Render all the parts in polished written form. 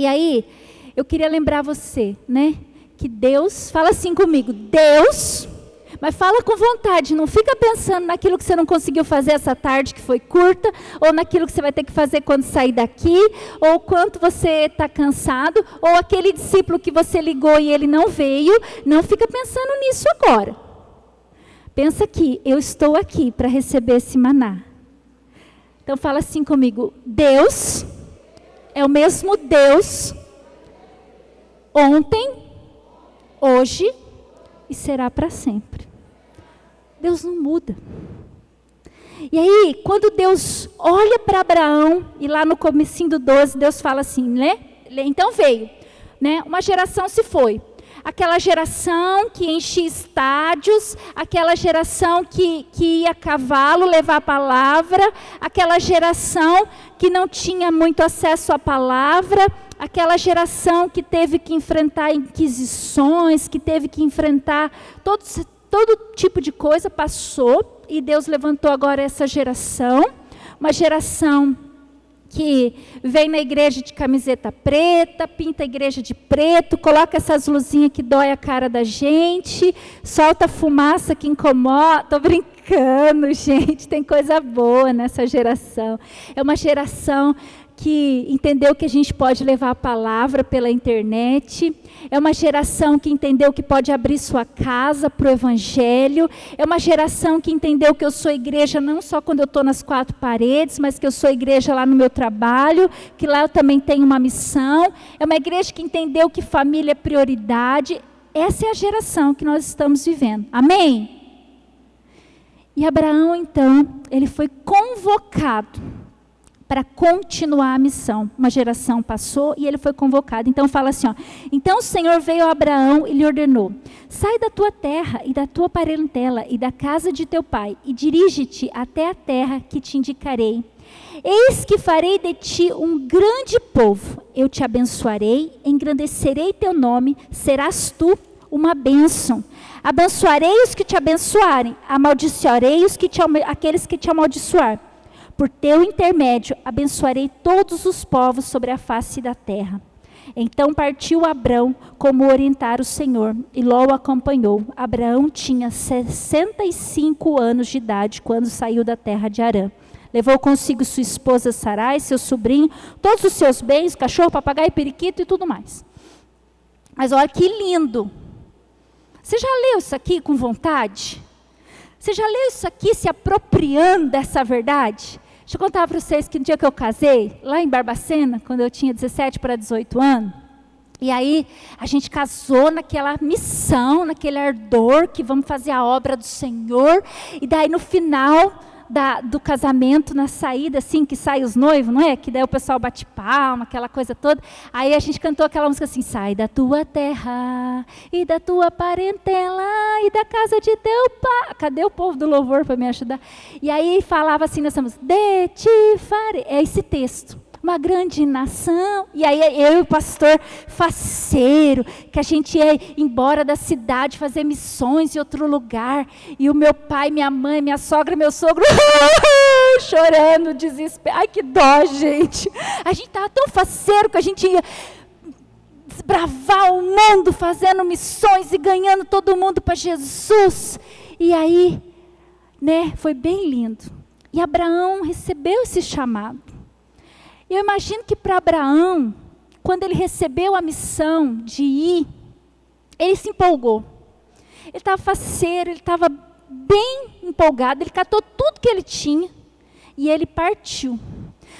E aí, eu queria lembrar você, né? Que Deus, fala assim comigo, Deus, mas fala com vontade, não fica pensando naquilo que você não conseguiu fazer essa tarde que foi curta, ou naquilo que você vai ter que fazer quando sair daqui, ou quanto você está cansado, ou aquele discípulo que você ligou e ele não veio, não fica pensando nisso agora. Pensa que eu estou aqui para receber esse maná. Então fala assim comigo, Deus é o mesmo Deus ontem, hoje e será para sempre. Deus não muda. E aí, quando Deus olha para Abraão, e lá no comecinho do 12, Deus fala assim, né? Então veio, né? Uma geração se foi. Aquela geração que enchia estádios, aquela geração que ia a cavalo levar a palavra, aquela geração que não tinha muito acesso à palavra, aquela geração que teve que enfrentar inquisições, que teve que enfrentar todo tipo de coisa, passou, e Deus levantou agora essa geração, uma geração que vem na igreja de camiseta preta, pinta a igreja de preto, coloca essas luzinhas que dói a cara da gente, solta fumaça que incomoda. Estou brincando, gente, tem coisa boa nessa geração. É uma geração que entendeu que a gente pode levar a palavra pela internet, é uma geração que entendeu que pode abrir sua casa para o evangelho, é uma geração que entendeu que eu sou igreja não só quando eu estou nas quatro paredes, mas que eu sou igreja lá no meu trabalho, que lá eu também tenho uma missão, é uma igreja que entendeu que família é prioridade. Essa é a geração que nós estamos vivendo, amém? E Abraão então, ele foi convocado para continuar a missão. Uma geração passou e ele foi convocado. Então fala assim, ó, então o Senhor veio a Abraão e lhe ordenou, sai da tua terra e da tua parentela e da casa de teu pai e dirige-te até a terra que te indicarei. Eis que farei de ti um grande povo, eu te abençoarei, engrandecerei teu nome, serás tu uma bênção. Abençoarei os que te abençoarem, amaldiçoarei aqueles que te amaldiçoar. Por teu intermédio, abençoarei todos os povos sobre a face da terra. Então partiu Abrão, como orientara o Senhor, e Ló o acompanhou. Abraão tinha 65 anos de idade, quando saiu da terra de Harã. Levou consigo sua esposa Sarai, seu sobrinho, todos os seus bens, cachorro, papagaio, periquito e tudo mais. Mas olha que lindo. Você já leu isso aqui com vontade? Você já leu isso aqui se apropriando dessa verdade? Deixa eu contar para vocês que no dia que eu casei, lá em Barbacena, quando eu tinha 17 para 18 anos, e aí a gente casou naquela missão, naquele ardor, que vamos fazer a obra do Senhor, e daí no final do casamento, na saída, assim, que sai os noivos, não é? Que daí o pessoal bate palma, aquela coisa toda. Aí a gente cantou aquela música assim, sai da tua terra e da tua parentela e da casa de teu pai. Cadê o povo do louvor para me ajudar? E aí falava assim nessa música, de ti farei. É esse texto. Uma grande nação, e aí eu e o pastor faceiro, que a gente ia embora da cidade fazer missões em outro lugar, e o meu pai, minha mãe, minha sogra, meu sogro, chorando, desespero, ai que dó gente, a gente estava tão faceiro que a gente ia desbravar o mundo, fazendo missões e ganhando todo mundo para Jesus, e aí, né, foi bem lindo, e Abraão recebeu esse chamado. Eu imagino que para Abraão, quando ele recebeu a missão de ir, ele se empolgou. Ele estava faceiro, ele estava bem empolgado, ele catou tudo que ele tinha e ele partiu.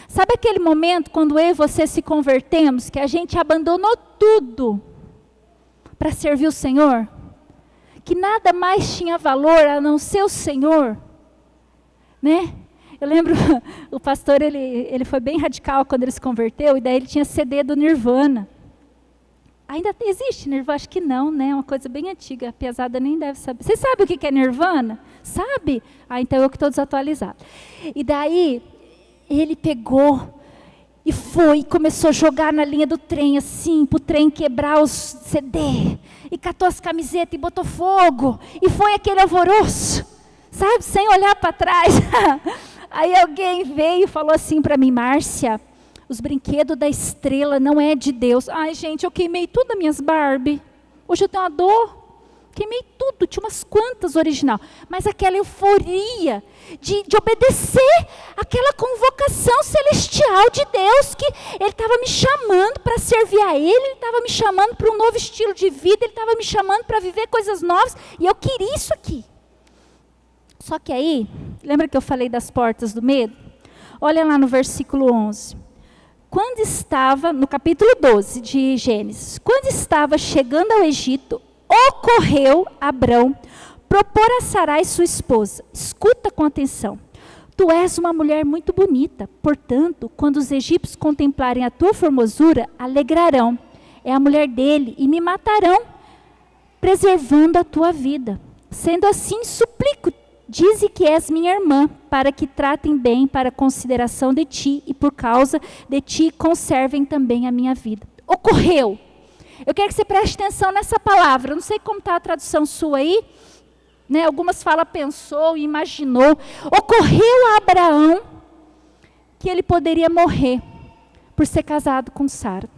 Sabe aquele momento quando eu e você se convertemos, que a gente abandonou tudo para servir o Senhor? Que nada mais tinha valor a não ser o Senhor, né? Eu lembro, o pastor, ele foi bem radical quando ele se converteu, e daí ele tinha CD do Nirvana. Ainda existe Nirvana? Acho que não, né? É uma coisa bem antiga, a pesada nem deve saber. Vocês sabem o que é Nirvana? Sabe? Ah, então eu que estou desatualizado. E daí, ele pegou e foi, e começou a jogar na linha do trem, assim, para o trem quebrar os CD. E catou as camisetas e botou fogo. E foi aquele alvoroço, sabe? Sem olhar para trás. Aí alguém veio e falou assim para mim, Márcia, os brinquedos da estrela não é de Deus. Ai, gente, eu queimei tudo as minhas Barbie. Hoje eu tenho uma dor. Queimei tudo, tinha umas quantas original. Mas aquela euforia de obedecer aquela convocação celestial de Deus, que Ele estava me chamando para servir a Ele estava me chamando para um novo estilo de vida, Ele estava me chamando para viver coisas novas, e eu queria isso aqui. Só que aí, lembra que eu falei das portas do medo? Olha lá no versículo 11. Quando estava, no capítulo 12 de Gênesis, quando estava chegando ao Egito, ocorreu Abrão propor a Sarai sua esposa. Escuta com atenção. Tu és uma mulher muito bonita, portanto, quando os egípcios contemplarem a tua formosura, alegrarão. É a mulher dele e me matarão, preservando a tua vida. Sendo assim, suplico, dize que és minha irmã, para que tratem bem para consideração de ti e por causa de ti conservem também a minha vida. Ocorreu. Eu quero que você preste atenção nessa palavra. Eu não sei como está a tradução sua aí, né? Algumas falam pensou, imaginou. Ocorreu a Abraão que ele poderia morrer por ser casado com Sara.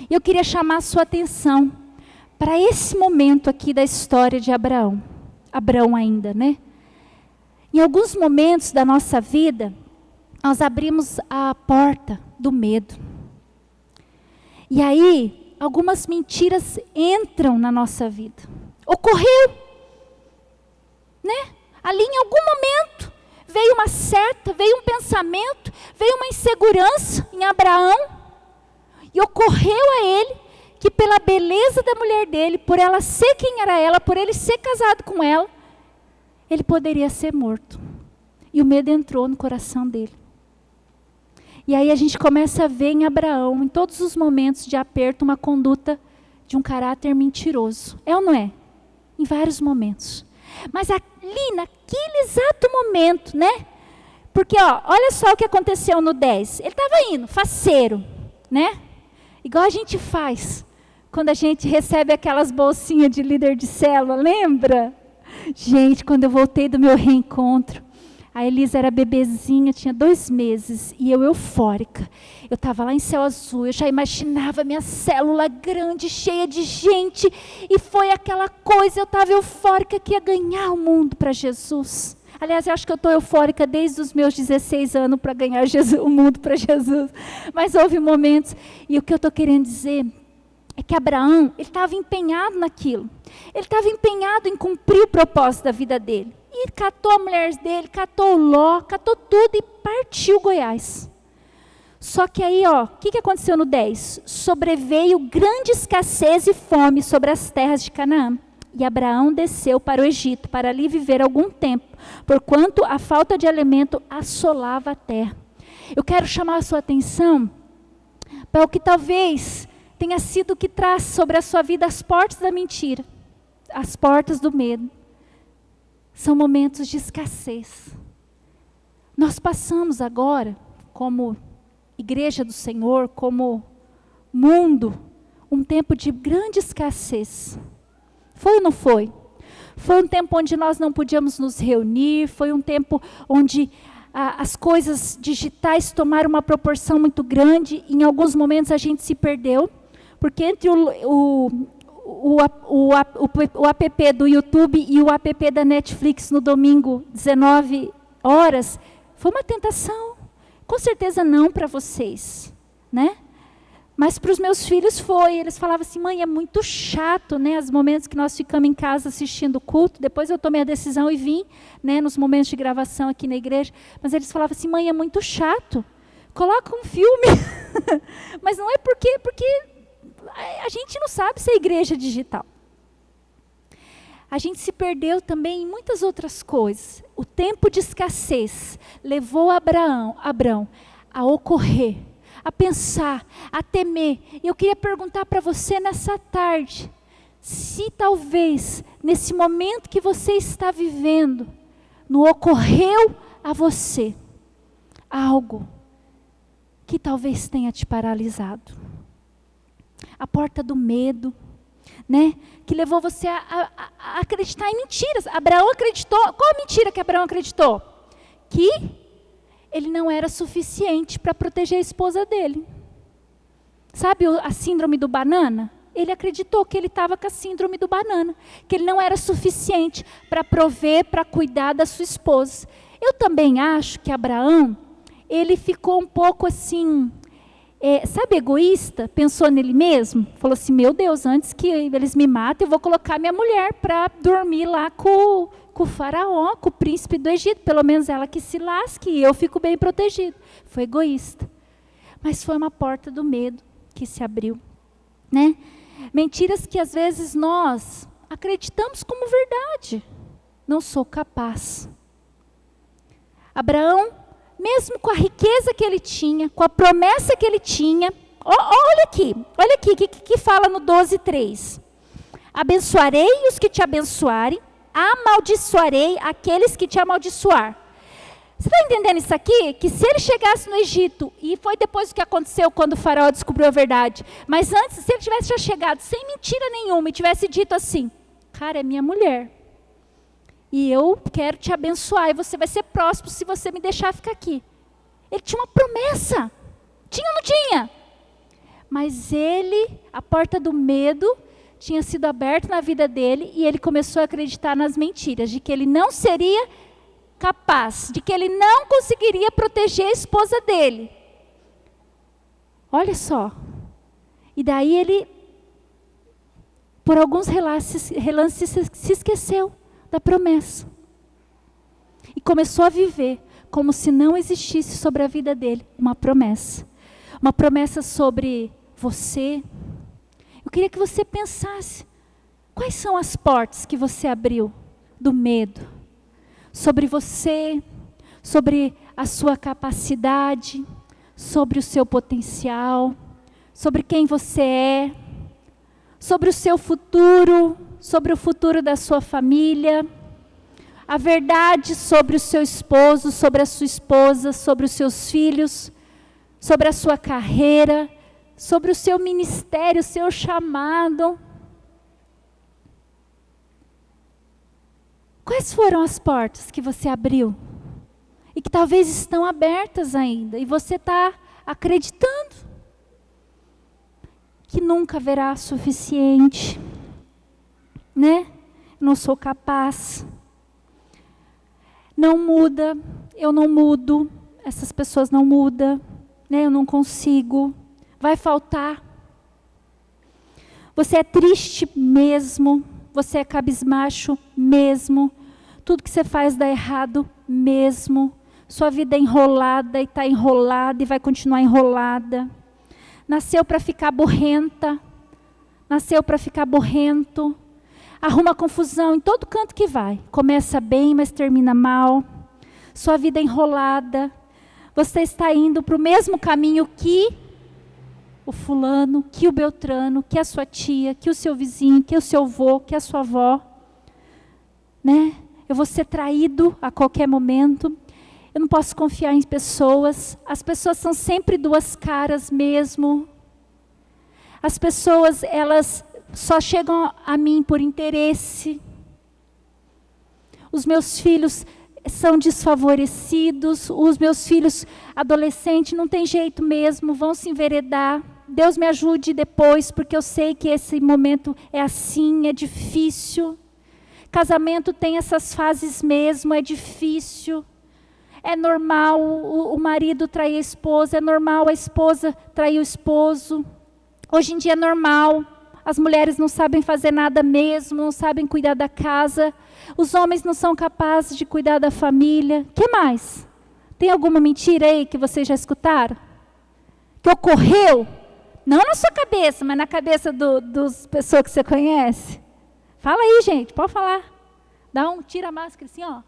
E eu queria chamar a sua atenção para esse momento aqui da história de Abraão. Abraão ainda, né? Em alguns momentos da nossa vida, nós abrimos a porta do medo. E aí, algumas mentiras entram na nossa vida. Ocorreu, né? Ali em algum momento, veio uma seta, veio um pensamento, veio uma insegurança em Abraão. E ocorreu a ele que pela beleza da mulher dele, por ela ser quem era ela, por ele ser casado com ela, ele poderia ser morto. E o medo entrou no coração dele. E aí a gente começa a ver em Abraão, em todos os momentos de aperto, uma conduta de um caráter mentiroso. É ou não é? Em vários momentos. Mas ali, naquele exato momento, né? Porque, olha só o que aconteceu no 10. Ele estava indo, faceiro, né? Igual a gente faz quando a gente recebe aquelas bolsinhas de líder de célula, lembra? Gente, quando eu voltei do meu reencontro, a Elisa era bebezinha, tinha 2 meses, e eu eufórica. Eu estava lá em Céu Azul, eu já imaginava minha célula grande, cheia de gente, e foi aquela coisa, eu estava eufórica que ia ganhar o mundo para Jesus. Aliás, eu acho que eu estou eufórica desde os meus 16 anos para ganhar o mundo para Jesus. Mas houve momentos, e o que eu estou querendo dizer é que Abraão, ele estava empenhado naquilo. Ele estava empenhado em cumprir o propósito da vida dele. E catou a mulher dele, catou o Ló, catou tudo e partiu Goiás. Só que aí, o que aconteceu no 10? Sobreveio grande escassez e fome sobre as terras de Canaã. E Abraão desceu para o Egito, para ali viver algum tempo, porquanto a falta de alimento assolava a terra. Eu quero chamar a sua atenção para o que talvez tenha sido o que traz sobre a sua vida as portas da mentira, as portas do medo. São momentos de escassez. Nós passamos agora, como igreja do Senhor, como mundo, um tempo de grande escassez. Foi ou não foi? Foi um tempo onde nós não podíamos nos reunir, foi um tempo onde as coisas digitais tomaram uma proporção muito grande, em alguns momentos a gente se perdeu, porque entre o app do YouTube e o app da Netflix no domingo, 19 horas, foi uma tentação. Com certeza não para vocês, né? Mas para os meus filhos foi. Eles falavam assim, mãe, é muito chato, né? Os momentos que nós ficamos em casa assistindo o culto. Depois eu tomei a decisão e vim, né, nos momentos de gravação aqui na igreja. Mas eles falavam assim, mãe, é muito chato. Coloca um filme. Mas não é porque a gente não sabe ser igreja digital. A gente se perdeu também em muitas outras coisas. O tempo de escassez levou Abraão a ocorrer, a pensar, a temer. E eu queria perguntar para você nessa tarde, se talvez, nesse momento que você está vivendo, não ocorreu a você algo que talvez tenha te paralisado. A porta do medo, né? Que levou você a acreditar em mentiras. Abraão acreditou. Qual a mentira que Abraão acreditou? Que ele não era suficiente para proteger a esposa dele. Sabe a síndrome do banana? Ele acreditou que ele estava com a síndrome do banana, que ele não era suficiente para prover, para cuidar da sua esposa. Eu também acho que Abraão, ele ficou um pouco assim, sabe, egoísta, pensou nele mesmo, falou assim, meu Deus, antes que eles me matem, eu vou colocar minha mulher para dormir lá com o faraó, com o príncipe do Egito, pelo menos ela que se lasque e eu fico bem protegido. Foi egoísta, mas foi uma porta do medo que se abriu, né? Mentiras que às vezes nós acreditamos como verdade. Não sou capaz. Abraão, mesmo com a riqueza que ele tinha, com a promessa que ele tinha, olha aqui, que fala no 12:3. Abençoarei os que te abençoarem, amaldiçoarei aqueles que te amaldiçoar. Você está entendendo isso aqui? Que se ele chegasse no Egito, e foi depois do que aconteceu quando o faraó descobriu a verdade, mas antes, se ele tivesse já chegado sem mentira nenhuma e tivesse dito assim, cara, é minha mulher, e eu quero te abençoar, e você vai ser próspero se você me deixar ficar aqui. Ele tinha uma promessa. Tinha ou não tinha? Mas a porta do medo tinha sido aberta na vida dele, e ele começou a acreditar nas mentiras, de que ele não seria capaz, de que ele não conseguiria proteger a esposa dele. Olha só. E daí ele, por alguns relances se esqueceu da promessa. E começou a viver como se não existisse sobre a vida dele uma promessa. Uma promessa sobre você. Eu queria que você pensasse, quais são as portas que você abriu do medo? Sobre você, sobre a sua capacidade, sobre o seu potencial, sobre quem você é, sobre o seu futuro, sobre o futuro da sua família, a verdade sobre o seu esposo, sobre a sua esposa, sobre os seus filhos, sobre a sua carreira, sobre o seu ministério, o seu chamado. Quais foram as portas que você abriu? E que talvez estão abertas ainda. E você está acreditando que nunca haverá suficiente. Né? Não sou capaz. Não muda. Eu não mudo. Essas pessoas não mudam. Né? Eu não consigo. Vai faltar. Você é triste mesmo. Você é cabisbaixo mesmo. Tudo que você faz dá errado mesmo. Sua vida é enrolada e está enrolada e vai continuar enrolada. Nasceu para ficar borrenta. Nasceu para ficar borrento. Arruma confusão em todo canto que vai. Começa bem, mas termina mal. Sua vida é enrolada. Você está indo para o mesmo caminho que o fulano, que o Beltrano, que a sua tia, que o seu vizinho, que o seu avô, que a sua avó. Né? Eu vou ser traído a qualquer momento. Eu não posso confiar em pessoas. As pessoas são sempre duas caras mesmo. As pessoas, elas só chegam a mim por interesse. Os meus filhos são desfavorecidos. Os meus filhos adolescentes não tem jeito mesmo, vão se enveredar. Deus me ajude depois, porque eu sei que esse momento é assim, é difícil. Casamento tem essas fases mesmo, é difícil. É normal o marido trair a esposa, é normal a esposa trair o esposo. Hoje em dia é normal, as mulheres não sabem fazer nada mesmo, não sabem cuidar da casa. Os homens não são capazes de cuidar da família. O que mais? Tem alguma mentira aí que vocês já escutaram? Que ocorreu? Não na sua cabeça, mas na cabeça dos pessoas que você conhece. Fala aí, gente, pode falar. Tira a máscara assim, ó.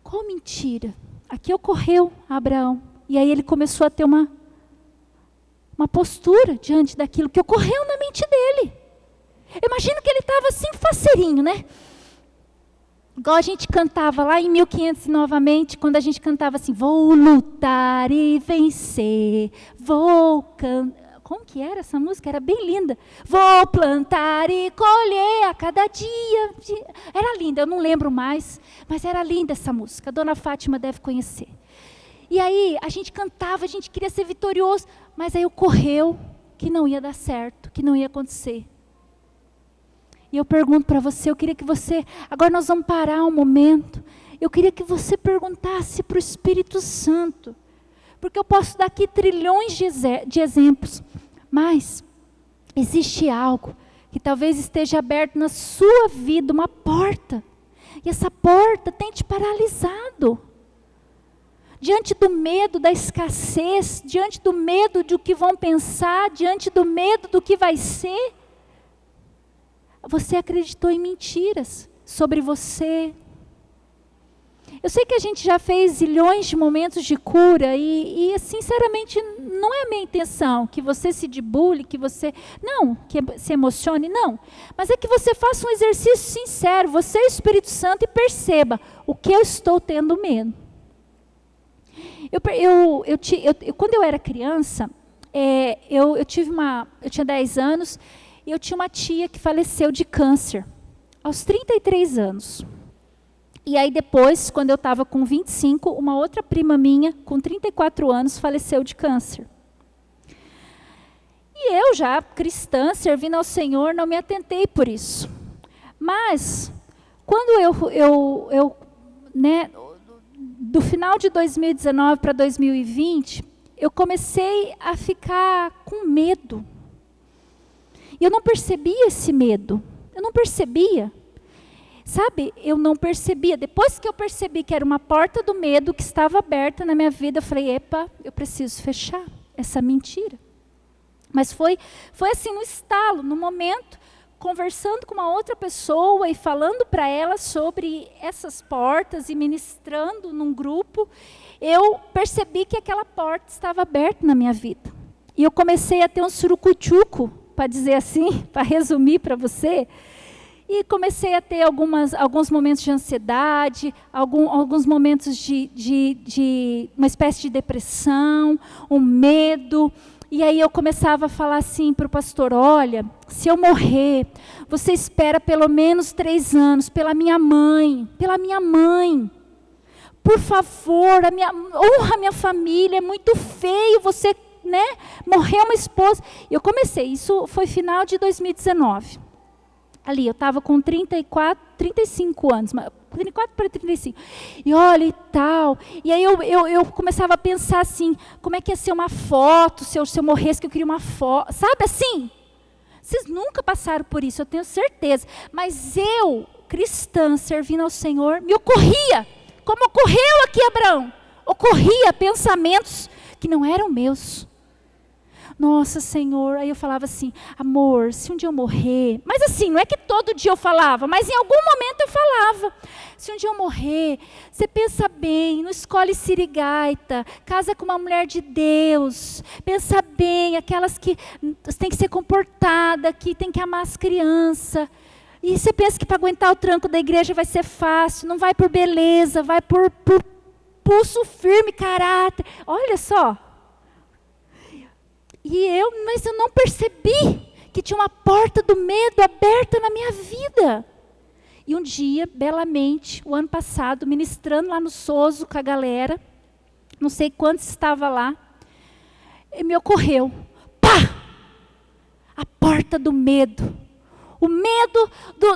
Qual mentira? Aqui ocorreu a Abraão. E aí ele começou a ter uma postura diante daquilo que ocorreu na mente dele. Eu imagino que ele estava assim, faceirinho, né? Igual a gente cantava lá em 1500 novamente, quando a gente cantava assim, vou lutar e vencer, vou cantar. Como que era essa música? Era bem linda. Vou plantar e colher a cada dia. Era linda, eu não lembro mais, mas era linda essa música. A dona Fátima deve conhecer. E aí a gente cantava, a gente queria ser vitorioso, mas aí ocorreu que não ia dar certo, que não ia acontecer. E eu pergunto para você, eu queria que você, agora nós vamos parar um momento, eu queria que você perguntasse para o Espírito Santo, porque eu posso dar aqui trilhões de exemplos, mas existe algo que talvez esteja aberto na sua vida, uma porta, e essa porta tem te paralisado. Diante do medo da escassez, diante do medo do que vão pensar, diante do medo do que vai ser, você acreditou em mentiras sobre você. Eu sei que a gente já fez zilhões de momentos de cura e sinceramente, não é a minha intenção que você se debulhe, que se emocione, não. Mas é que você faça um exercício sincero, você e o Espírito Santo, e perceba o que eu estou tendo medo. Quando eu era criança, eu tinha 10 anos, e eu tinha uma tia que faleceu de câncer, aos 33 anos. E aí depois, quando eu estava com 25, uma outra prima minha, com 34 anos, faleceu de câncer. E eu já, cristã, servindo ao Senhor, não me atentei por isso. Mas, quando do final de 2019 para 2020, eu comecei a ficar com medo. E eu não percebia esse medo. Eu não percebia. Sabe, eu não percebia. Depois que eu percebi que era uma porta do medo que estava aberta na minha vida, eu falei, epa, eu preciso fechar essa mentira. Mas foi assim, no estalo, no momento, conversando com uma outra pessoa e falando para ela sobre essas portas e ministrando num grupo, eu percebi que aquela porta estava aberta na minha vida. E eu comecei a ter um surucutuco, para dizer assim, para resumir para você, e comecei a ter alguns momentos de ansiedade, alguns momentos de uma espécie de depressão, um medo. E aí eu começava a falar assim para o pastor, olha, se eu morrer, você espera pelo menos 3 anos pela minha mãe. Por favor, honra a minha família, é muito feio você, morrer uma esposa. E eu comecei, isso foi final de 2019. Ali, eu estava com 35 anos, 34 para 35. E olha e tal. E aí eu começava a pensar assim, como é que ia ser uma foto, se eu morresse, que eu queria uma foto. Sabe assim? Vocês nunca passaram por isso, eu tenho certeza. Mas eu, cristã, servindo ao Senhor, me ocorria, como ocorreu aqui Abraão, ocorria pensamentos que não eram meus. Nossa, Senhor, aí eu falava assim, amor, se um dia eu morrer, mas assim, não é que todo dia eu falava, mas em algum momento eu falava, se um dia eu morrer, você pensa bem, não escolhe sirigaita, casa com uma mulher de Deus, pensa bem, aquelas que tem que ser comportada, que tem que amar as crianças, e você pensa que para aguentar o tranco da igreja vai ser fácil, não vai por beleza, vai por pulso firme, caráter, olha só. Mas eu não percebi que tinha uma porta do medo aberta na minha vida. E um dia, belamente, o ano passado, ministrando lá no Soso com a galera, não sei quantos estava lá, e me ocorreu, pá! A porta do medo. O medo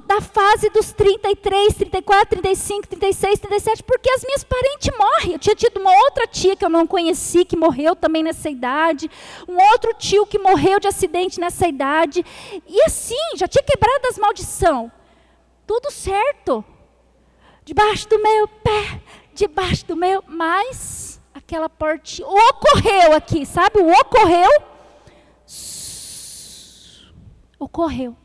da fase dos 33, 34, 35, 36, 37, porque as minhas parentes morrem. Eu tinha tido uma outra tia que eu não conheci, que morreu também nessa idade. Um outro tio que morreu de acidente nessa idade. E assim, já tinha quebrado as maldições. Tudo certo. Debaixo do meu pé, debaixo do meu... Mas aquela portinha ocorreu aqui, sabe? O ocorreu. Ocorreu.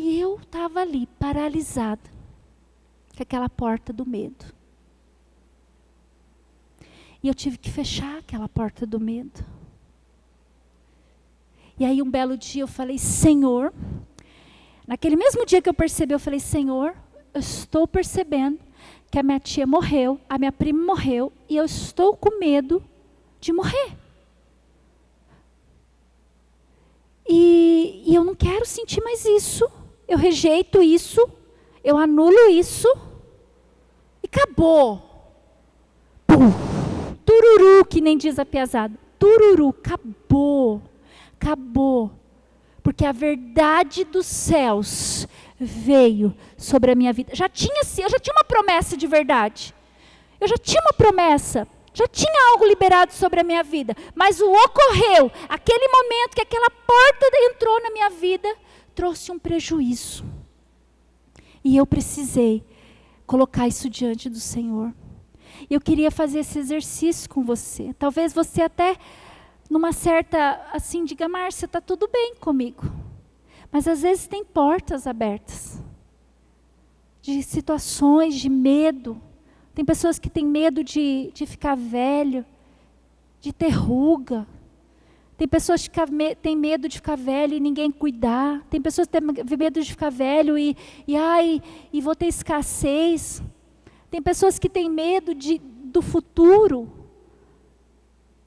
E eu estava ali, paralisada, com aquela porta do medo. E eu tive que fechar aquela porta do medo. E aí um belo dia eu falei, Senhor, naquele mesmo dia que eu percebi, eu falei, Senhor, eu estou percebendo que a minha tia morreu, a minha prima morreu, e eu estou com medo de morrer. E eu não quero sentir mais isso. Eu rejeito isso, eu anulo isso, e acabou. Pum, tururu, que nem diz a piazada. Tururu, acabou. Acabou. Porque a verdade dos céus veio sobre a minha vida. Eu já tinha uma promessa de verdade. Eu já tinha uma promessa. Já tinha algo liberado sobre a minha vida. Mas o ocorreu, aquele momento que aquela porta entrou na minha vida, trouxe um prejuízo. E eu precisei colocar isso diante do Senhor. Eu queria fazer esse exercício com você. Talvez você até, numa certa, assim, diga, Márcia, está tudo bem comigo. Mas às vezes tem portas abertas. De situações, de medo. Tem pessoas que têm medo de ficar velho, de ter ruga. Tem pessoas que têm medo de ficar velho e ninguém cuidar. Tem pessoas que têm medo de ficar velho e vou ter escassez. Tem pessoas que têm medo do futuro.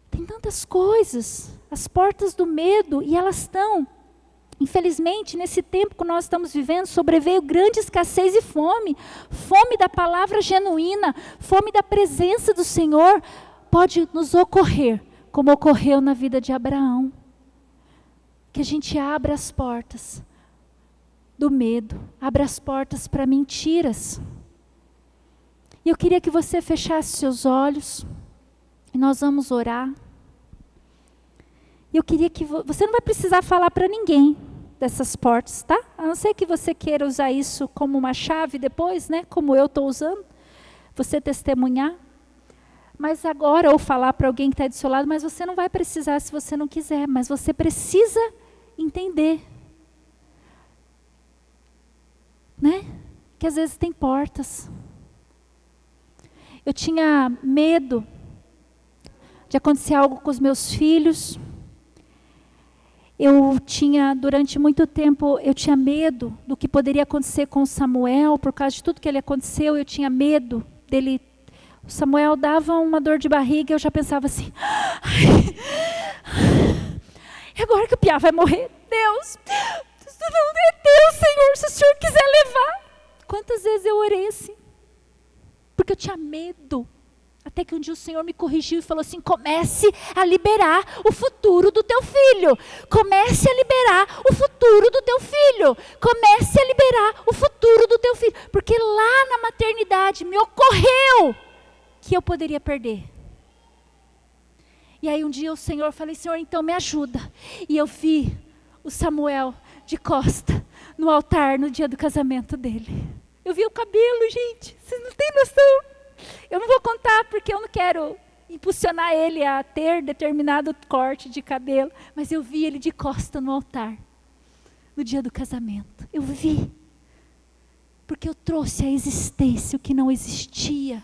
Tem tantas coisas, as portas do medo, e elas estão, infelizmente, nesse tempo que nós estamos vivendo, sobreveio grande escassez e fome. Fome da palavra genuína, fome da presença do Senhor, pode nos ocorrer, como ocorreu na vida de Abraão. Que a gente abra as portas do medo, abra as portas para mentiras. E eu queria que você fechasse seus olhos, e nós vamos orar. E eu queria que você não vai precisar falar para ninguém dessas portas, tá? A não ser que você queira usar isso como uma chave depois, né? Como eu estou usando, você testemunhar. Mas agora, ou falar para alguém que está do seu lado, mas você não vai precisar se você não quiser, mas você precisa entender, né? Que às vezes tem portas. Eu tinha medo de acontecer algo com os meus filhos. Durante muito tempo, eu tinha medo do que poderia acontecer com o Samuel, por causa de tudo que ele aconteceu, eu tinha medo dele. O Samuel dava uma dor de barriga, eu já pensava assim, e agora que o Piá vai morrer? Deus, Senhor, se o Senhor quiser levar. Quantas vezes eu orei assim? Porque eu tinha medo. Até que um dia o Senhor me corrigiu e falou assim, comece a liberar o futuro do teu filho. Comece a liberar o futuro do teu filho. Comece a liberar o futuro do teu filho. Porque lá na maternidade me ocorreu que eu poderia perder. E aí um dia o Senhor, falei, Senhor, então me ajuda. E eu vi o Samuel de costa no altar no dia do casamento dele. Eu vi o cabelo, gente, vocês não têm noção. Eu não vou contar porque eu não quero impulsionar ele a ter determinado corte de cabelo, mas eu vi ele de costa no altar, no dia do casamento. Eu vi, porque eu trouxe à existência o que não existia,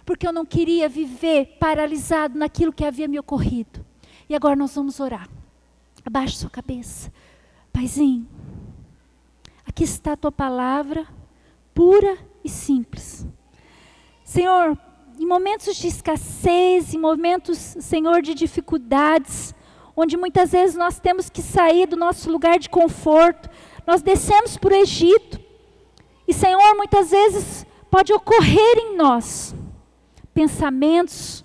porque eu não queria viver paralisado naquilo que havia me ocorrido. E agora nós vamos orar. Abaixe sua cabeça. Paizinho, aqui está a tua palavra, pura e simples. Senhor, em momentos de escassez, em momentos, Senhor, de dificuldades, onde muitas vezes nós temos que sair do nosso lugar de conforto, nós descemos para o Egito, e Senhor, muitas vezes pode ocorrer em nós pensamentos,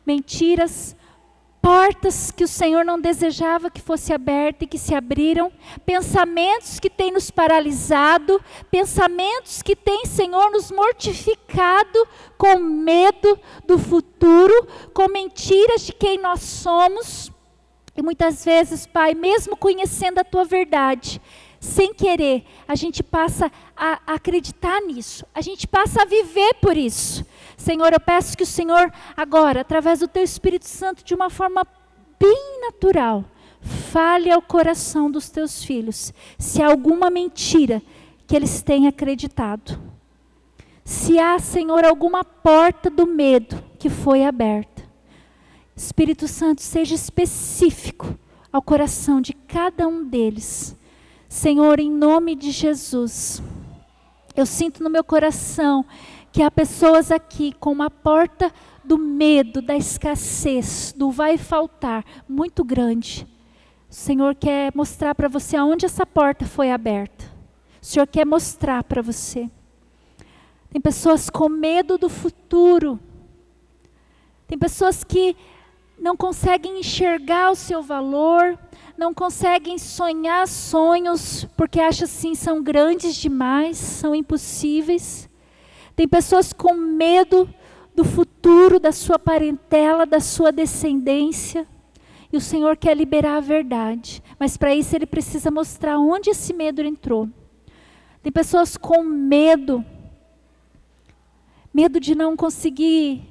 mentiras, portas que o Senhor não desejava que fosse aberta e que se abriram, pensamentos que têm nos paralisado, pensamentos que têm, Senhor, nos mortificado com medo do futuro, com mentiras de quem nós somos. E muitas vezes, Pai, mesmo conhecendo a Tua verdade, sem querer, a gente passa a acreditar nisso, a gente passa a viver por isso. Senhor, eu peço que o Senhor agora, através do Teu Espírito Santo, de uma forma bem natural, fale ao coração dos Teus filhos, se há alguma mentira que eles têm acreditado. Se há, Senhor, alguma porta do medo que foi aberta. Espírito Santo, seja específico ao coração de cada um deles. Senhor, em nome de Jesus, eu sinto no meu coração que há pessoas aqui com uma porta do medo, da escassez, do vai faltar, muito grande. O Senhor quer mostrar para você aonde essa porta foi aberta. O Senhor quer mostrar para você. Tem pessoas com medo do futuro. Tem pessoas que não conseguem enxergar o seu valor, não conseguem sonhar sonhos, porque acham assim, são grandes demais, são impossíveis. Tem pessoas com medo do futuro, da sua parentela, da sua descendência. E o Senhor quer liberar a verdade, mas para isso Ele precisa mostrar onde esse medo entrou. Tem pessoas com medo de não conseguir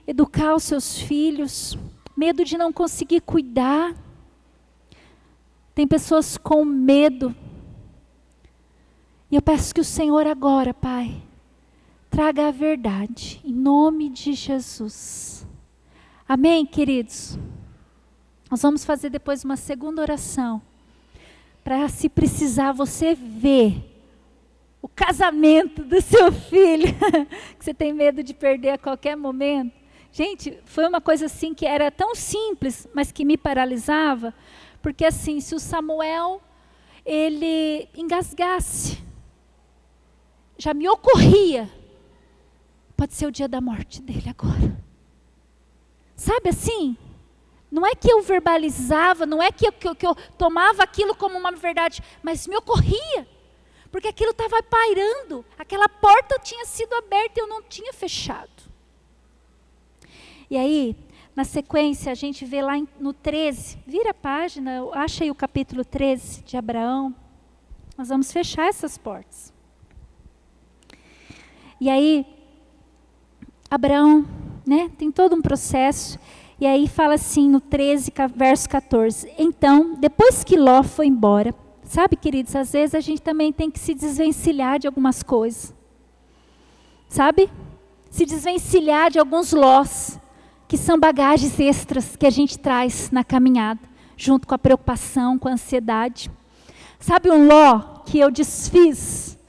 educar os seus filhos, medo de não conseguir cuidar. Tem pessoas com medo. E eu peço que o Senhor agora, Pai, traga a verdade, em nome de Jesus. Amém, queridos? Nós vamos fazer depois uma segunda oração, para, se precisar, você ver o casamento do seu filho, que você tem medo de perder a qualquer momento. Gente, foi uma coisa assim que era tão simples, mas que me paralisava, porque assim, se o Samuel, ele engasgasse, já me ocorria, pode ser o dia da morte dele agora. Sabe assim? Não é que eu verbalizava, não é que eu tomava aquilo como uma verdade, mas me ocorria. Porque aquilo estava pairando, aquela porta tinha sido aberta e eu não tinha fechado. E aí, na sequência, a gente vê lá no 13, vira a página, acha aí o capítulo 13 de Abraão. Nós vamos fechar essas portas. E aí, Abraão, né, tem todo um processo. E aí fala assim no 13, verso 14. Então, depois que Ló foi embora, sabe, queridos, às vezes a gente também tem que se desvencilhar de algumas coisas. Sabe? Se desvencilhar de alguns lós, que são bagagens extras que a gente traz na caminhada, junto com a preocupação, com a ansiedade. Sabe um ló que eu desfiz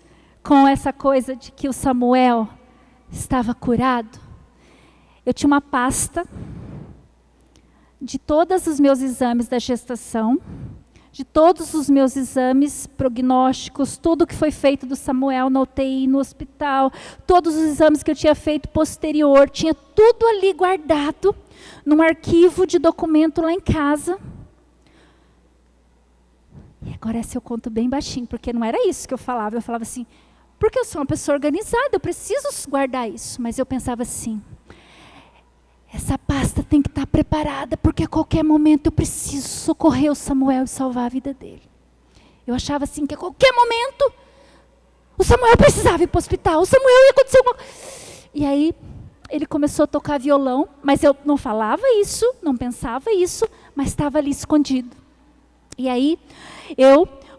com essa coisa de que o Samuel estava curado? Eu tinha uma pasta de todos os meus exames da gestação, de todos os meus exames prognósticos, tudo que foi feito do Samuel na UTI, no hospital, todos os exames que eu tinha feito posterior, tinha tudo ali guardado, num arquivo de documento lá em casa. E agora essa eu conto bem baixinho, porque não era isso que eu falava assim, porque eu sou uma pessoa organizada, eu preciso guardar isso, mas eu pensava assim, essa pasta tem que estar preparada, porque a qualquer momento eu preciso socorrer o Samuel e salvar a vida dele. Eu achava assim, que a qualquer momento, o Samuel precisava ir para o hospital, o Samuel ia acontecer alguma coisa. E aí, ele começou a tocar violão, mas eu não falava isso, não pensava isso, mas estava ali escondido. E aí,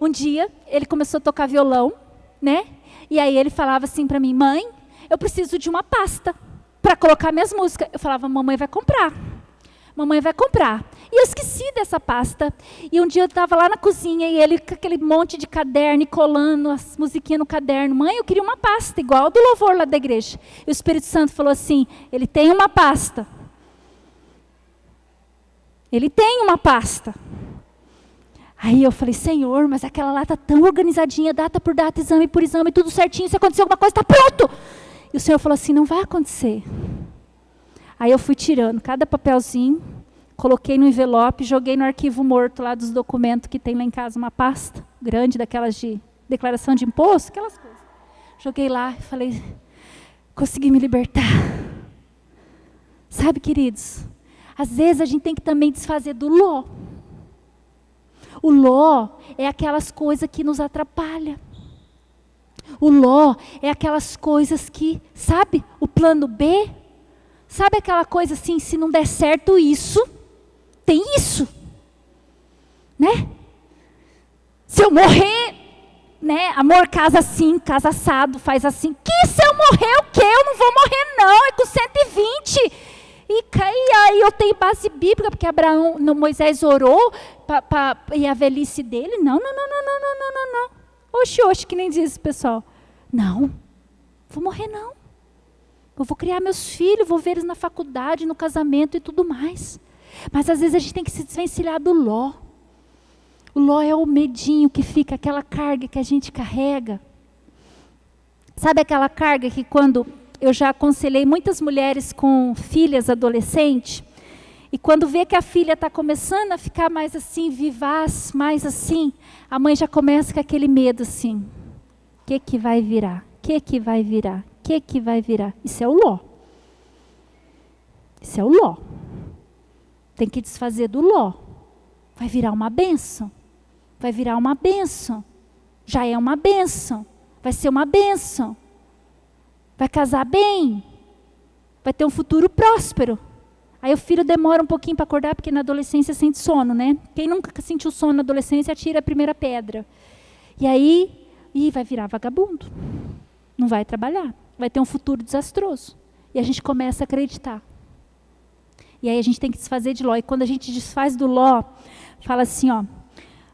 um dia, ele começou a tocar violão, né? E aí ele falava assim para mim, mãe, eu preciso de uma pasta para colocar minhas músicas. Eu falava, mamãe vai comprar. Mamãe vai comprar. E eu esqueci dessa pasta. E um dia eu estava lá na cozinha e ele com aquele monte de caderno e colando as musiquinhas no caderno. Mãe, eu queria uma pasta, igual do louvor lá da igreja. E o Espírito Santo falou assim, ele tem uma pasta. Ele tem uma pasta. Aí eu falei, Senhor, mas aquela lá está tão organizadinha, data por data, exame por exame, tudo certinho. Se acontecer alguma coisa, está pronto. E o Senhor falou assim, não vai acontecer. Aí eu fui tirando cada papelzinho, coloquei no envelope, joguei no arquivo morto lá dos documentos que tem lá em casa, uma pasta grande daquelas de declaração de imposto, aquelas coisas. Joguei lá e falei, consegui me libertar. Sabe, queridos, às vezes a gente tem que também desfazer do ló. O ló é aquelas coisas que nos atrapalham. O ló é aquelas coisas que, sabe, o plano B, sabe aquela coisa assim, se não der certo isso, tem isso, né? Se eu morrer, né, amor, casa assim, casa assado, faz assim, que se eu morrer o quê? Eu não vou morrer não, é com 120. E aí eu tenho base bíblica, porque Moisés orou e a velhice dele, não. Oxe, que nem diz o pessoal. Não, vou morrer não. Eu vou criar meus filhos, vou ver eles na faculdade, no casamento e tudo mais. Mas às vezes a gente tem que se desvencilhar do ló. O ló é o medinho que fica, aquela carga que a gente carrega. Sabe aquela carga que quando eu já aconselhei muitas mulheres com filhas adolescentes, e quando vê que a filha está começando a ficar mais assim, vivaz, mais assim, a mãe já começa com aquele medo assim. O que vai virar? O que vai virar? O que vai virar? Isso é o Ló. Isso é o Ló. Tem que desfazer do Ló. Vai virar uma bênção. Vai virar uma bênção. Já é uma bênção. Vai ser uma bênção. Vai casar bem. Vai ter um futuro próspero. Aí o filho demora um pouquinho para acordar, porque na adolescência sente sono, né? Quem nunca sentiu sono na adolescência, atira a primeira pedra. E aí, vai virar vagabundo. Não vai trabalhar. Vai ter um futuro desastroso. E a gente começa a acreditar. E aí a gente tem que desfazer de Ló. E quando a gente desfaz do Ló, fala assim, ó.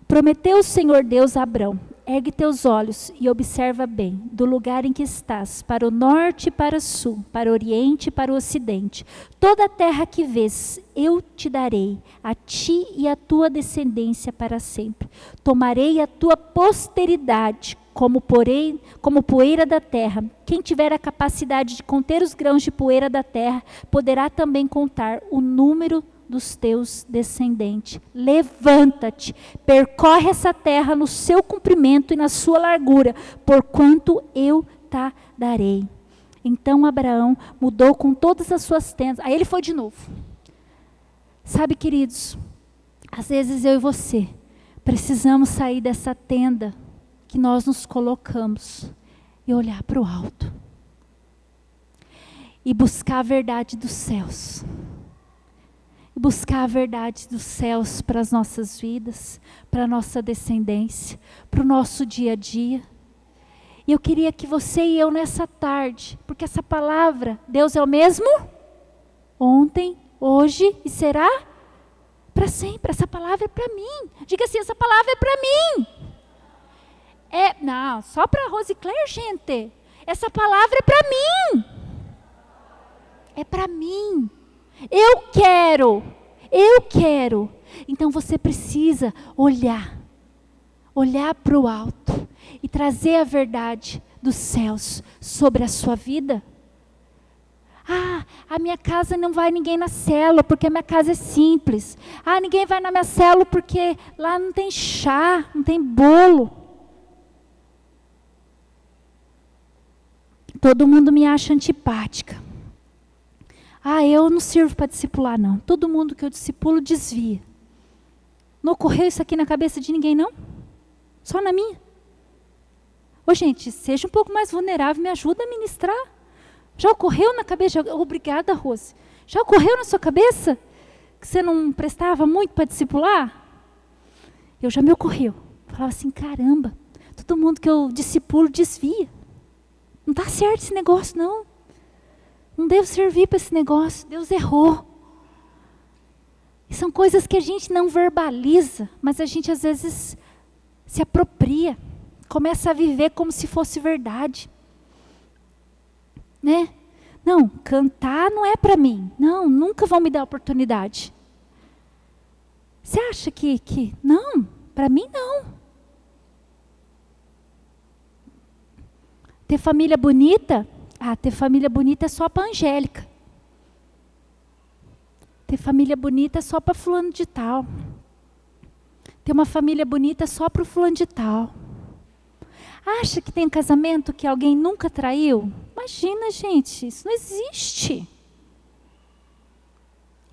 Prometeu o Senhor Deus a Abrão, ergue teus olhos e observa bem, do lugar em que estás, para o norte e para o sul, para o oriente e para o ocidente. Toda a terra que vês, eu te darei, a ti e a tua descendência para sempre. Tomarei a tua posteridade, como poeira da terra. Quem tiver a capacidade de conter os grãos de poeira da terra, poderá também contar o número dos teus descendentes. Levanta-te, percorre essa terra no seu comprimento e na sua largura, porquanto eu te darei. Então Abraão mudou com todas as suas tendas. Aí ele foi de novo. Sabe, queridos, às vezes eu e você precisamos sair dessa tenda que nós nos colocamos e olhar para o alto e buscar a verdade dos céus. Buscar a verdade dos céus para as nossas vidas, para a nossa descendência, para o nosso dia a dia. E eu queria que você e eu nessa tarde, porque essa palavra, Deus é o mesmo ontem, hoje e será para sempre. Essa palavra é para mim. Diga assim, essa palavra é para mim. Não, só para a Rosicler, gente. Essa palavra é para mim. É para mim. Eu quero. Então você precisa olhar para o alto e trazer a verdade dos céus sobre a sua vida. A minha casa não vai ninguém na célula porque a minha casa é simples. Ninguém vai na minha célula porque lá não tem chá, não tem bolo. Todo mundo me acha antipática. Eu não sirvo para discipular, não. Todo mundo que eu discipulo desvia. Não ocorreu isso aqui na cabeça de ninguém, não? Só na minha? Gente, seja um pouco mais vulnerável, me ajuda a ministrar. Já ocorreu na cabeça? Obrigada, Rose. Já ocorreu na sua cabeça que você não prestava muito para discipular? Já me ocorreu. Falava assim, caramba, todo mundo que eu discipulo desvia. Não está certo esse negócio, não. Não devo servir para esse negócio. Deus errou. E são coisas que a gente não verbaliza, mas a gente às vezes se apropria. Começa a viver como se fosse verdade. Né? Não, cantar não é para mim. Não, nunca vão me dar oportunidade. Você acha que não? Para mim não. Ter família bonita? Ter família bonita é só para Angélica. Ter família bonita é só para fulano de tal. Ter uma família bonita é só para o fulano de tal. Acha que tem casamento que alguém nunca traiu? Imagina, gente, isso não existe.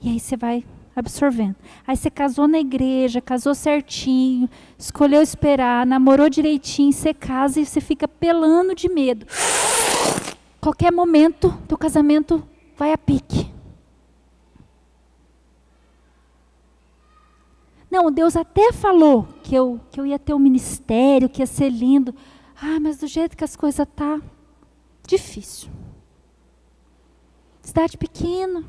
E aí você vai absorvendo. Aí você casou na igreja, casou certinho, escolheu esperar, namorou direitinho, você casa e você fica pelando de medo. Qualquer momento, teu casamento vai a pique. Não, Deus até falou que eu ia ter um ministério, que ia ser lindo. Mas do jeito que as coisas tá, difícil. Cidade pequena.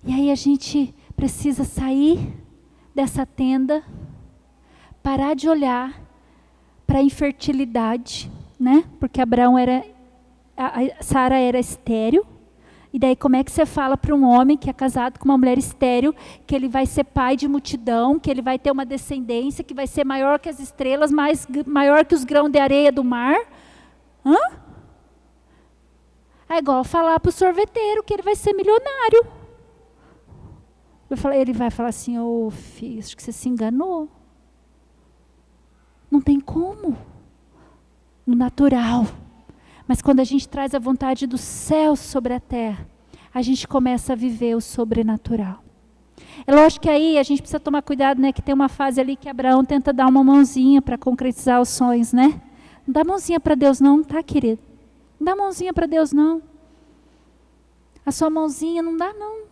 E aí a gente precisa sair dessa tenda, parar de olhar para a infertilidade, né? Porque Sara era estéril. E daí como é que você fala para um homem que é casado com uma mulher estéril, que ele vai ser pai de multidão, que ele vai ter uma descendência, que vai ser maior que as estrelas, maior que os grãos de areia do mar? É igual falar para o sorveteiro que ele vai ser milionário. Ele vai falar assim, ô filho, acho que você se enganou. Não tem como. No natural. Mas quando a gente traz a vontade do céu sobre a terra, a gente começa a viver o sobrenatural. É lógico que aí a gente precisa tomar cuidado, né? Que tem uma fase ali que Abraão tenta dar uma mãozinha para concretizar os sonhos, né? Não dá mãozinha para Deus não, tá, querido? Não dá mãozinha para Deus não. A sua mãozinha não dá não.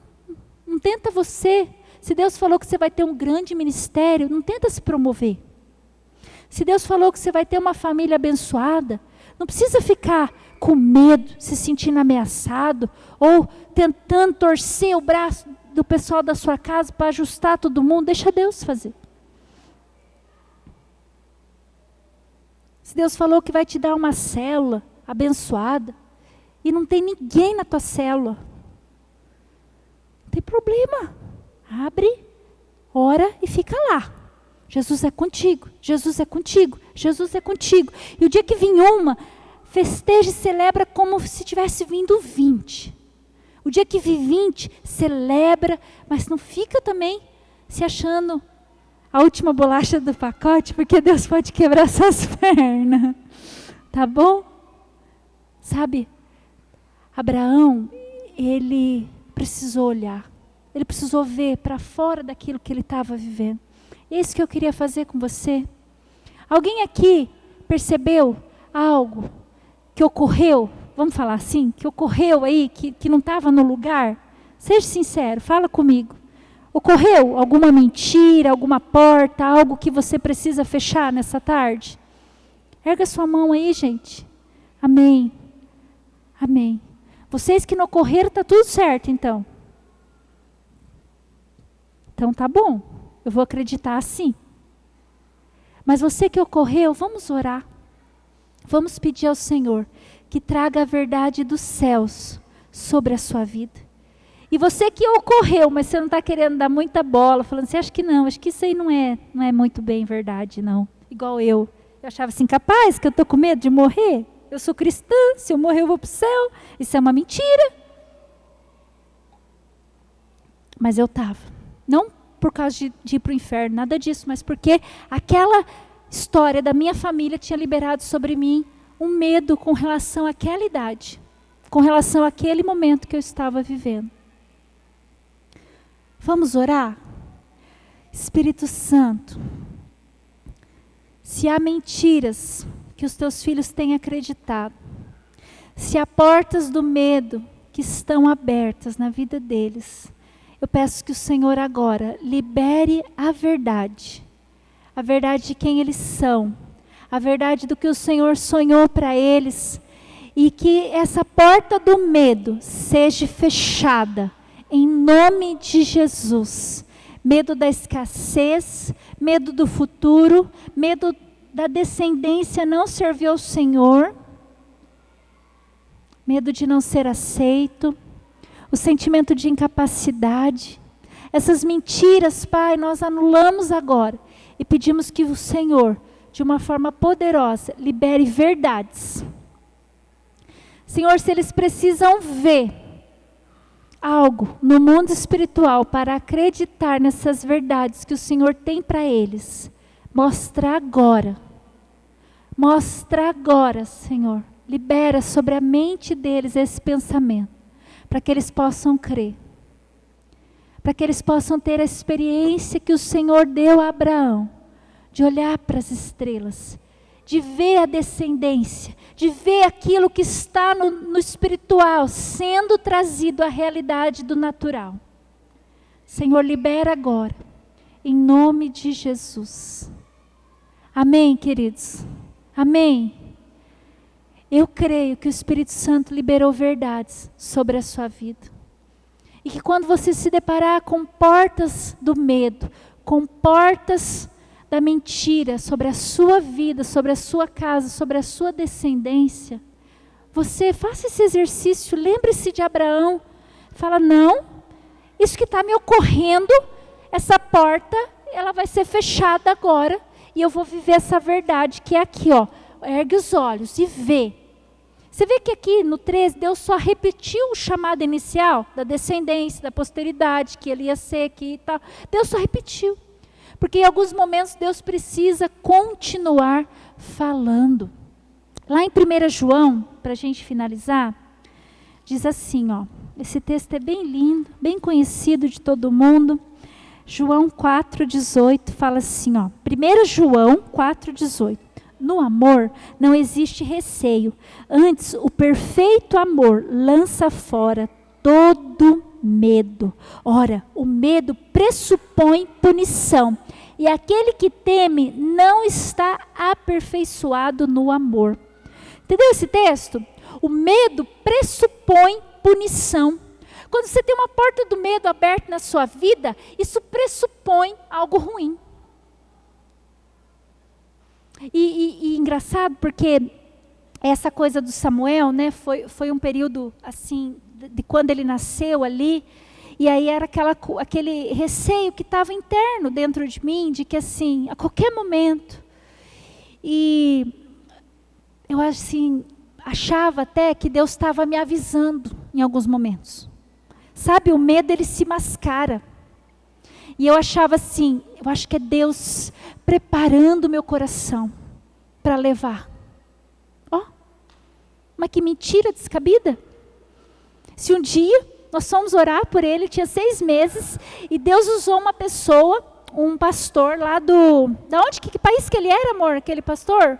Não tenta você. Se Deus falou que você vai ter um grande ministério, não tenta se promover. Se Deus falou que você vai ter uma família abençoada, não precisa ficar com medo, se sentindo ameaçado, ou tentando torcer o braço do pessoal da sua casa para ajustar todo mundo. Deixa Deus fazer. Se Deus falou que vai te dar uma célula abençoada, e não tem ninguém na tua célula, não tem problema. Abre, ora e fica lá. Jesus é contigo, Jesus é contigo, Jesus é contigo. E o dia que vir uma, festeja e celebra como se tivesse vindo 20. O dia que vir 20, celebra, mas não fica também se achando a última bolacha do pacote, porque Deus pode quebrar suas pernas. Tá bom? Sabe, Abraão, ele precisou olhar. Ele precisou ver para fora daquilo que ele estava vivendo. É isso que eu queria fazer com você. Alguém aqui percebeu algo que ocorreu, vamos falar assim, que ocorreu aí, que não estava no lugar? Seja sincero, fala comigo. Ocorreu alguma mentira, alguma porta, algo que você precisa fechar nessa tarde? Erga sua mão aí, gente. Amém. Amém. Vocês que não ocorreram, está tudo certo, então. Então tá bom. Eu vou acreditar assim. Mas você que ocorreu, vamos orar. Vamos pedir ao Senhor que traga a verdade dos céus sobre a sua vida. E você que ocorreu, mas você não está querendo dar muita bola, falando assim, acho que isso aí não é muito bem verdade, não. Igual eu achava assim, capaz que eu estou com medo de morrer. Eu sou cristã, se eu morrer eu vou para o céu. Isso é uma mentira. Mas eu estava. Não por causa de ir para o inferno, nada disso, mas porque aquela história da minha família tinha liberado sobre mim um medo com relação àquela idade, com relação àquele momento que eu estava vivendo. Vamos orar? Espírito Santo, se há mentiras que os teus filhos têm acreditado, se há portas do medo que estão abertas na vida deles, eu peço que o Senhor agora libere a verdade de quem eles são, a verdade do que o Senhor sonhou para eles, e que essa porta do medo seja fechada, em nome de Jesus. Medo da escassez, medo do futuro, medo da descendência não servir ao Senhor, medo de não ser aceito, o sentimento de incapacidade, essas mentiras, Pai, nós anulamos agora e pedimos que o Senhor, de uma forma poderosa, libere verdades. Senhor, se eles precisam ver algo no mundo espiritual para acreditar nessas verdades que o Senhor tem para eles, mostra agora, Senhor, libera sobre a mente deles esse pensamento, para que eles possam crer, para que eles possam ter a experiência que o Senhor deu a Abraão, de olhar para as estrelas, de ver a descendência, de ver aquilo que está no espiritual, sendo trazido à realidade do natural. Senhor, libera agora, em nome de Jesus. Amém, queridos? Amém? Eu creio que o Espírito Santo liberou verdades sobre a sua vida. E que quando você se deparar com portas do medo, com portas da mentira sobre a sua vida, sobre a sua casa, sobre a sua descendência, você faça esse exercício, lembre-se de Abraão, fala, não, isso que está me ocorrendo, essa porta, ela vai ser fechada agora, e eu vou viver essa verdade que é aqui, ó, ergue os olhos e vê. Você vê que aqui no 13, Deus só repetiu o chamado inicial da descendência, da posteridade, que ele ia ser, que tal. Deus só repetiu. Porque em alguns momentos Deus precisa continuar falando. Lá em 1 João, para a gente finalizar, diz assim, ó, esse texto é bem lindo, bem conhecido de todo mundo. João 4,18 fala assim, ó, 1 João 4,18. No amor não existe receio, antes o perfeito amor lança fora todo medo. Ora, o medo pressupõe punição, e aquele que teme não está aperfeiçoado no amor. Entendeu esse texto? O medo pressupõe punição. Quando você tem uma porta do medo aberta na sua vida, isso pressupõe algo ruim. E engraçado porque essa coisa do Samuel, né, foi um período assim, de quando ele nasceu ali, e aí era aquele receio que estava interno dentro de mim, de que assim, a qualquer momento, e eu assim, achava até que Deus estava me avisando em alguns momentos. Sabe, o medo ele se mascara. E eu achava assim, eu acho que é Deus preparando o meu coração para levar. Ó, mas que mentira descabida. Se um dia nós fomos orar por ele, tinha 6 meses, e Deus usou uma pessoa, um pastor lá da onde, que país que ele era, amor, aquele pastor?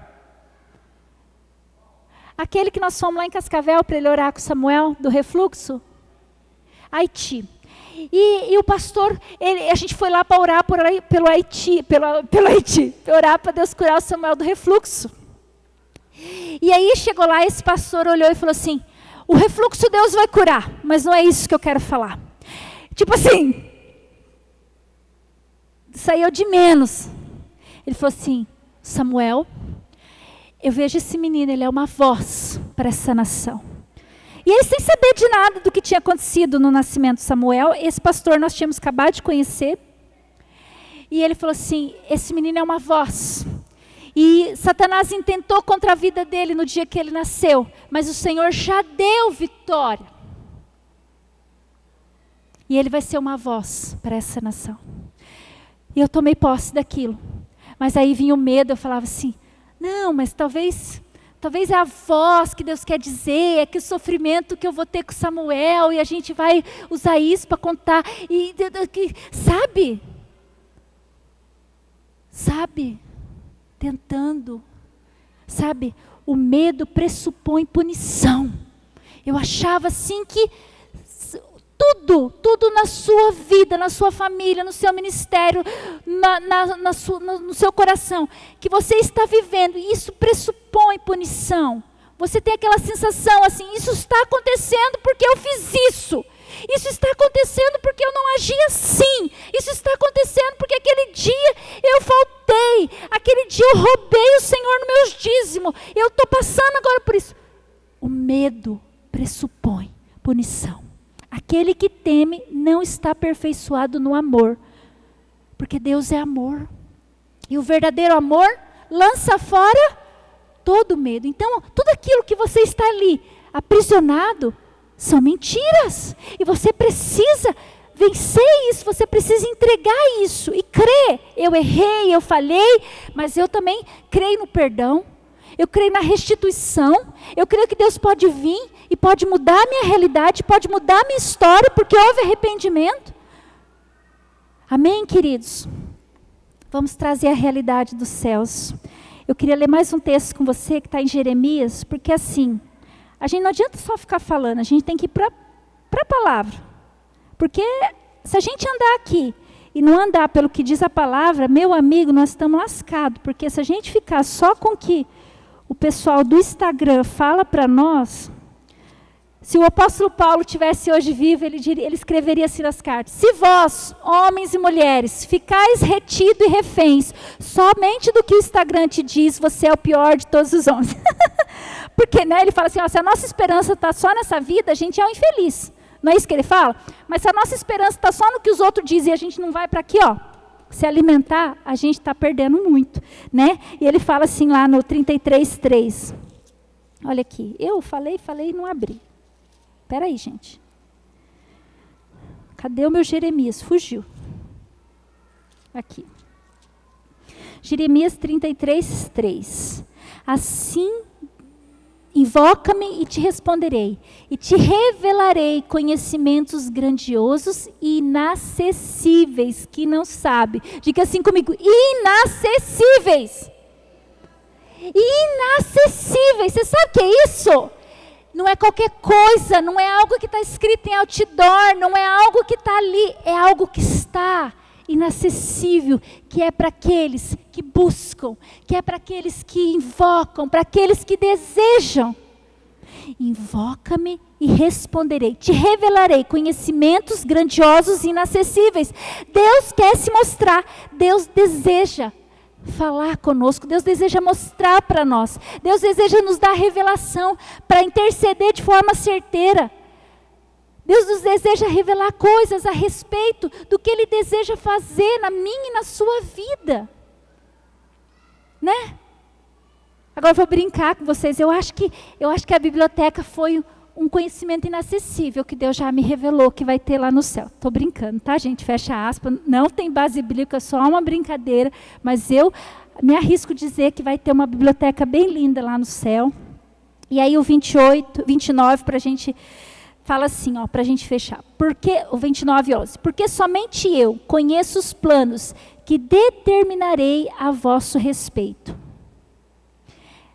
Aquele que nós fomos lá em Cascavel para ele orar com Samuel, do refluxo? Haiti. E o pastor, a gente foi lá para orar pelo Haiti, orar para Deus curar o Samuel do refluxo. E aí chegou lá, esse pastor olhou e falou assim, o refluxo Deus vai curar, mas não é isso que eu quero falar. Tipo assim, saiu de menos. Ele falou assim, Samuel, eu vejo esse menino, ele é uma voz para essa nação. E ele, sem saber de nada do que tinha acontecido no nascimento de Samuel, esse pastor nós tínhamos acabado de conhecer, e ele falou assim, esse menino é uma voz. E Satanás intentou contra a vida dele no dia que ele nasceu, mas o Senhor já deu vitória. E ele vai ser uma voz para essa nação. E eu tomei posse daquilo. Mas aí vinha o medo, eu falava assim, não, mas talvez é a voz que Deus quer dizer, é que o sofrimento que eu vou ter com Samuel, e a gente vai usar isso para contar. E, sabe, tentando, o medo pressupõe punição. Eu achava assim que tudo na sua vida, na sua família, no seu ministério, no seu coração, que você está vivendo, e isso pressupõe punição. Você tem aquela sensação assim, isso está acontecendo porque eu fiz isso. Isso está acontecendo porque eu não agi assim. Isso está acontecendo porque aquele dia eu faltei. Aquele dia eu roubei o Senhor no meus dízimos. Eu estou passando agora por isso. O medo pressupõe punição. Aquele que teme não está aperfeiçoado no amor, porque Deus é amor. E o verdadeiro amor lança fora todo medo. Então, tudo aquilo que você está ali aprisionado são mentiras. E você precisa vencer isso, você precisa entregar isso e crer. Eu errei, eu falhei, mas eu também creio no perdão. Eu creio na restituição, eu creio que Deus pode vir e pode mudar a minha realidade, pode mudar a minha história, porque houve arrependimento. Amém, queridos? Vamos trazer a realidade dos céus. Eu queria ler mais um texto com você, que está em Jeremias, porque assim, a gente não adianta só ficar falando, a gente tem que ir para a palavra. Porque se a gente andar aqui e não andar pelo que diz a palavra, meu amigo, nós estamos lascados, porque se a gente ficar só com o que o pessoal do Instagram fala para nós, se o apóstolo Paulo tivesse hoje vivo, ele escreveria assim nas cartas, se vós, homens e mulheres, ficais retidos e reféns, somente do que o Instagram te diz, você é o pior de todos os homens. Porque, né, ele fala assim, ó, se a nossa esperança está só nessa vida, a gente é um infeliz. Não é isso que ele fala? Mas se a nossa esperança está só no que os outros dizem e a gente não vai para aqui, ó, se alimentar, a gente está perdendo muito, né? E ele fala assim lá no 33:3. Olha aqui, eu falei e não abri. Espera aí, gente. Cadê o meu Jeremias? Fugiu. Aqui. Jeremias 33, 3. Assim, invoca-me e te responderei, e te revelarei conhecimentos grandiosos e inacessíveis, que não sabe. Diga assim comigo, inacessíveis. Inacessíveis. Você sabe o que é isso? Não é qualquer coisa, não é algo que está escrito em outdoor, não é algo que está ali, é algo que está inacessível, que é para aqueles que buscam, que é para aqueles que invocam, para aqueles que desejam. Invoca-me e responderei, te revelarei conhecimentos grandiosos e inacessíveis. Deus quer se mostrar, Deus deseja falar conosco, Deus deseja mostrar para nós, Deus deseja nos dar revelação para interceder de forma certeira. Deus nos deseja revelar coisas a respeito do que Ele deseja fazer na minha e na sua vida, né? Agora eu vou brincar com vocês. Eu acho que a biblioteca foi um conhecimento inacessível que Deus já me revelou que vai ter lá no céu. Estou brincando, tá, gente? Fecha aspas. Não tem base bíblica, só uma brincadeira. Mas eu me arrisco a dizer que vai ter uma biblioteca bem linda lá no céu. E aí o 29, para a gente... Fala assim, para a gente fechar. Porque, o 29:11. Porque somente eu conheço os planos que determinarei a vosso respeito.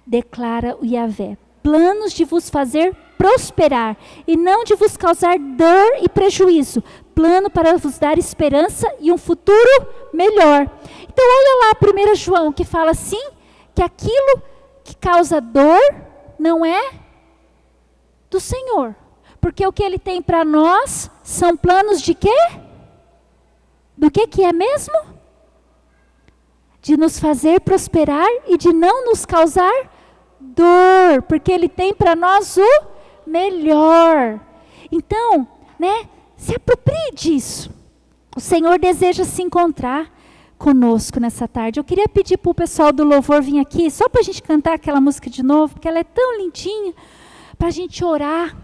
Declara o Yahvé. Planos de vos fazer prosperar e não de vos causar dor e prejuízo. Plano para vos dar esperança e um futuro melhor. Então olha lá 1 João que fala assim, que aquilo que causa dor não é do Senhor. Porque o que Ele tem para nós são planos de quê? Do que é mesmo? De nos fazer prosperar e de não nos causar dor. Porque Ele tem para nós o melhor. Então, né, se aproprie disso. O Senhor deseja se encontrar conosco nessa tarde. Eu queria pedir para o pessoal do louvor vir aqui, só para a gente cantar aquela música de novo, porque ela é tão lindinha, para a gente orar.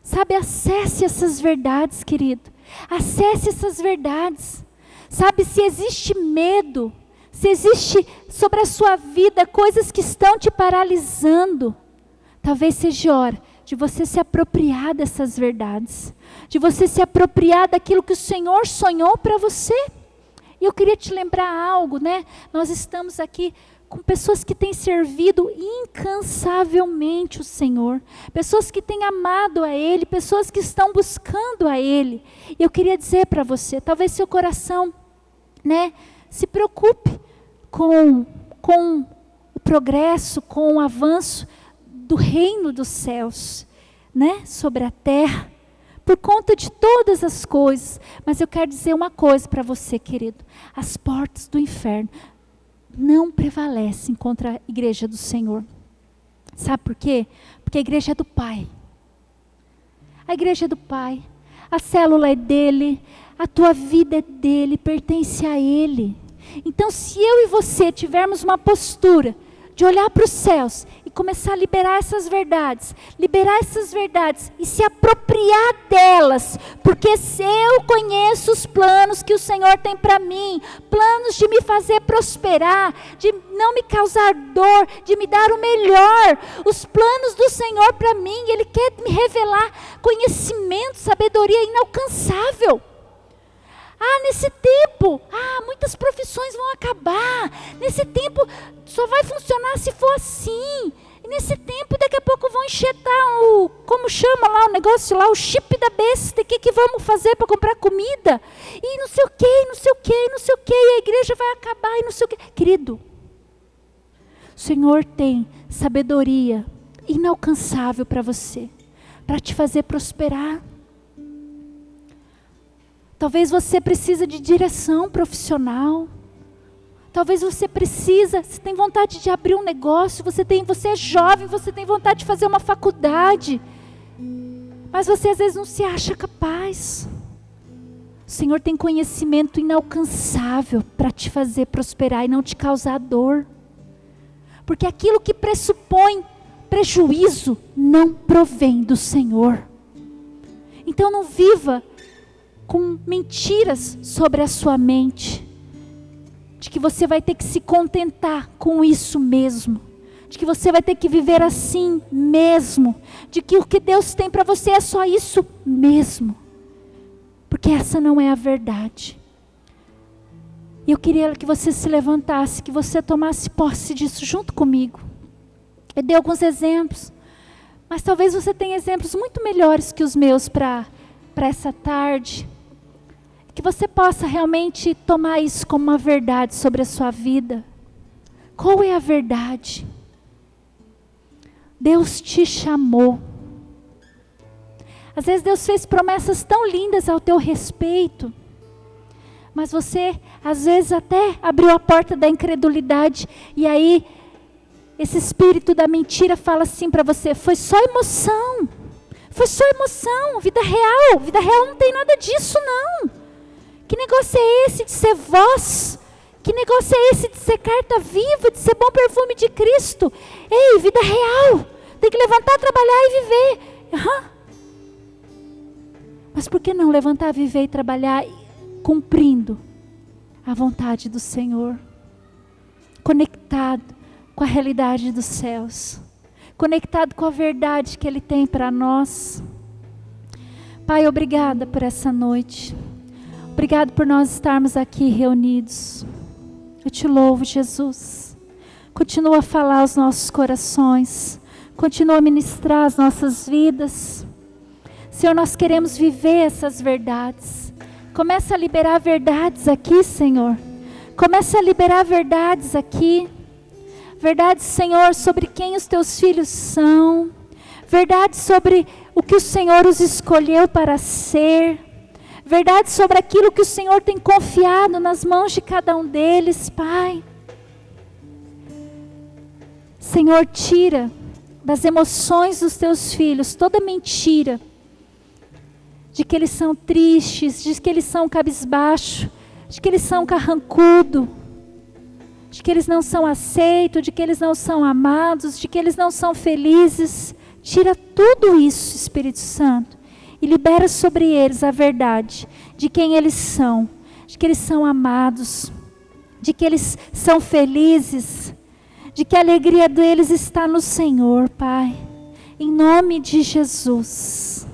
Sabe, acesse essas verdades, querido. Acesse essas verdades. Sabe, se existe medo, se existe sobre a sua vida coisas que estão te paralisando, talvez seja hora de você se apropriar dessas verdades. De você se apropriar daquilo que o Senhor sonhou para você. E eu queria te lembrar algo, né? Nós estamos aqui com pessoas que têm servido incansavelmente o Senhor, pessoas que têm amado a Ele, pessoas que estão buscando a Ele. E eu queria dizer para você, talvez seu coração, né, se preocupe com o progresso, com o avanço do reino dos céus, né, sobre a terra, por conta de todas as coisas. Mas eu quero dizer uma coisa para você, querido, as portas do inferno não prevalecem contra a igreja do Senhor. Sabe por quê? Porque a igreja é do Pai. A igreja é do Pai. A célula é dele. A tua vida é dele, pertence a Ele. Então, se eu e você tivermos uma postura de olhar para os céus e começar a liberar essas verdades e se apropriar delas, porque eu conheço os planos que o Senhor tem para mim, planos de me fazer prosperar, de não me causar dor, de me dar o melhor, os planos do Senhor para mim. Ele quer me revelar conhecimento, sabedoria inalcançável. Nesse tempo, muitas profissões vão acabar. Nesse tempo, só vai funcionar se for assim. E nesse tempo, daqui a pouco vão enxetar como chama lá o negócio lá, o chip da besta. O que vamos fazer para comprar comida? E não sei o que, não sei o que, não sei o que. E a igreja vai acabar e não sei o que. Querido, o Senhor tem sabedoria inalcançável para você, para te fazer prosperar. Talvez você precisa de direção profissional. Talvez você tem vontade de abrir um negócio, você é jovem, você tem vontade de fazer uma faculdade. Mas você às vezes não se acha capaz. O Senhor tem conhecimento inalcançável para te fazer prosperar e não te causar dor. Porque aquilo que pressupõe prejuízo não provém do Senhor. Então não viva com mentiras sobre a sua mente, de que você vai ter que se contentar com isso mesmo, de que você vai ter que viver assim mesmo, de que o que Deus tem para você é só isso mesmo, porque essa não é a verdade. E eu queria que você se levantasse, que você tomasse posse disso junto comigo. Eu dei alguns exemplos, mas talvez você tenha exemplos muito melhores que os meus para essa tarde. Que você possa realmente tomar isso como uma verdade sobre a sua vida. Qual é a verdade? Deus te chamou. Às vezes Deus fez promessas tão lindas ao teu respeito, mas você, às vezes, até abriu a porta da incredulidade, e aí, esse espírito da mentira fala assim para você: foi só emoção, vida real não tem nada disso não. Que negócio é esse de ser voz? Que negócio é esse de ser carta viva, de ser bom perfume de Cristo? Ei, vida real, tem que levantar, trabalhar e viver. Mas por que não levantar, viver e trabalhar cumprindo a vontade do Senhor, conectado com a realidade dos céus, conectado com a verdade que Ele tem para nós? Pai, obrigada por essa noite, obrigado por nós estarmos aqui reunidos. Eu te louvo, Jesus. Continua a falar aos nossos corações, continua a ministrar as nossas vidas. Senhor, nós queremos viver essas verdades. Começa a liberar verdades aqui, Senhor. Começa a liberar verdades aqui. Verdades, Senhor, sobre quem os teus filhos são. Verdades sobre o que o Senhor os escolheu para ser. Verdades sobre aquilo que o Senhor tem confiado nas mãos de cada um deles, Pai. Senhor, tira das emoções dos teus filhos toda mentira de que eles são tristes, de que eles são cabisbaixo, de que eles são carrancudo, de que eles não são aceitos, de que eles não são amados, de que eles não são felizes. Tira tudo isso, Espírito Santo, e libera sobre eles a verdade de quem eles são, de que eles são amados, de que eles são felizes, de que a alegria deles está no Senhor, Pai. Em nome de Jesus.